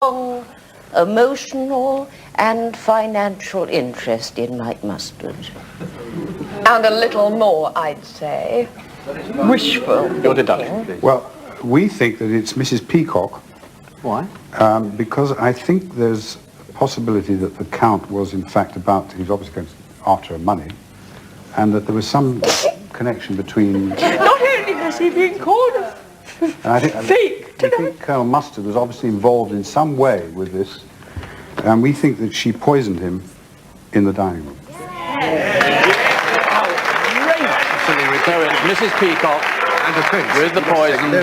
strong emotional and financial interest in Mike Mustard. And a little more, I'd say. Wishful. Your deduction, please. Well, we think that it's Mrs. Peacock. Why? Because I think there's a possibility that the Count was in fact he was obviously going after her money, and that there was some connection between... Not only has he been called a fake I think Colonel Mustard was obviously involved in some way with this, and we think that she poisoned him in the dining room. So it's Mrs. Peacock with the poison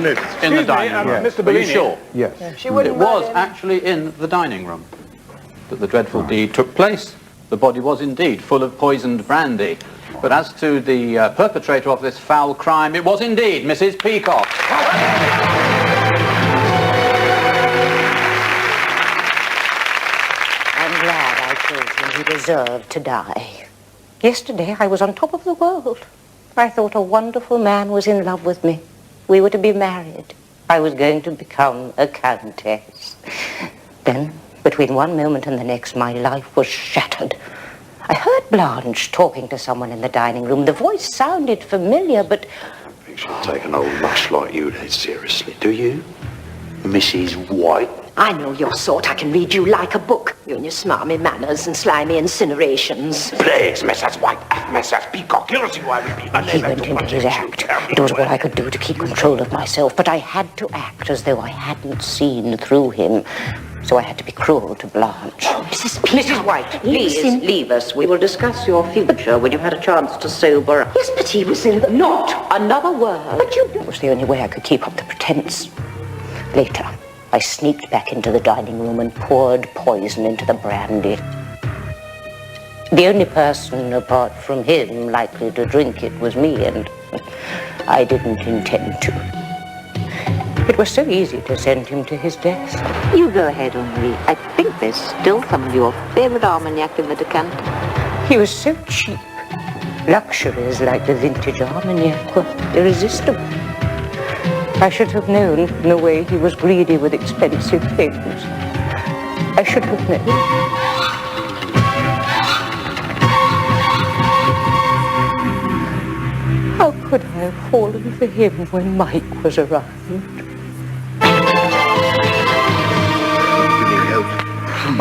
in the dining room. Yes. Are you sure? Yes. She wouldn't It was let him. actually in the dining room that the dreadful deed took place. The body was indeed full of poisoned brandy. But as to the perpetrator of this foul crime, it was indeed Mrs. Peacock. I'm glad I told him he deserved to die. Yesterday I was on top of the world. I thought a wonderful man was in love with me. We were to be married. I was going to become a countess. Then, between one moment and the next, my life was shattered. I heard Blanche talking to someone in the dining room. The voice sounded familiar, but... I think she'll take an old mush like you dead seriously, do you? Mrs. White? I know your sort. I can read you like a book. You and your smarmy manners and slimy incinerations. Please, Mrs. White, Mrs. Peacock, you'll see why we be He went into his act. It was all I could do to keep control of myself, but I had to act as though I hadn't seen through him. So I had to be cruel to Blanche. Oh, Mrs. White, please leave us. We will discuss your future when you've had a chance to sober up. Yes, but he was in the... Not another word. But it was the only way I could keep up the pretense. Later, I sneaked back into the dining room and poured poison into the brandy. The only person apart from him likely to drink it was me, and I didn't intend to. It was so easy to send him to his death. You go ahead, Henri. I think there's still some of your favorite Armagnac in the decanter. He was so cheap. Luxuries like the vintage Armagnac were irresistible. I should have known in the way he was greedy with expensive things. I should have known. How could I have fallen for him when Mike was around?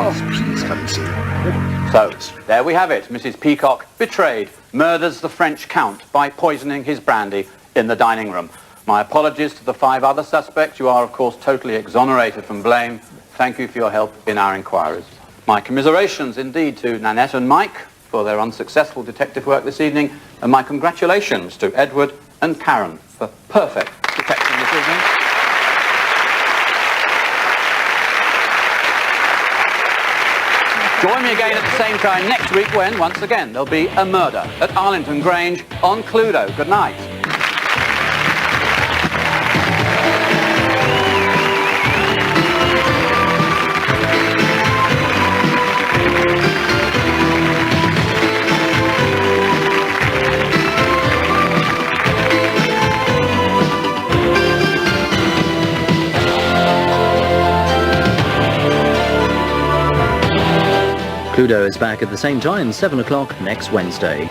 Please, come and see her. So, there we have it. Mrs. Peacock betrayed, murders the French Count by poisoning his brandy in the dining room. My apologies to the 5 other suspects. You are, of course, totally exonerated from blame. Thank you for your help in our inquiries. My commiserations, indeed, to Nanette and Mike for their unsuccessful detective work this evening, and my congratulations to Edward and Karen for perfect detection this evening. Join me again at the same time next week when, once again, there'll be a murder at Arlington Grange on Cluedo. Good night. Cluedo is back at the same time, 7 o'clock next Wednesday.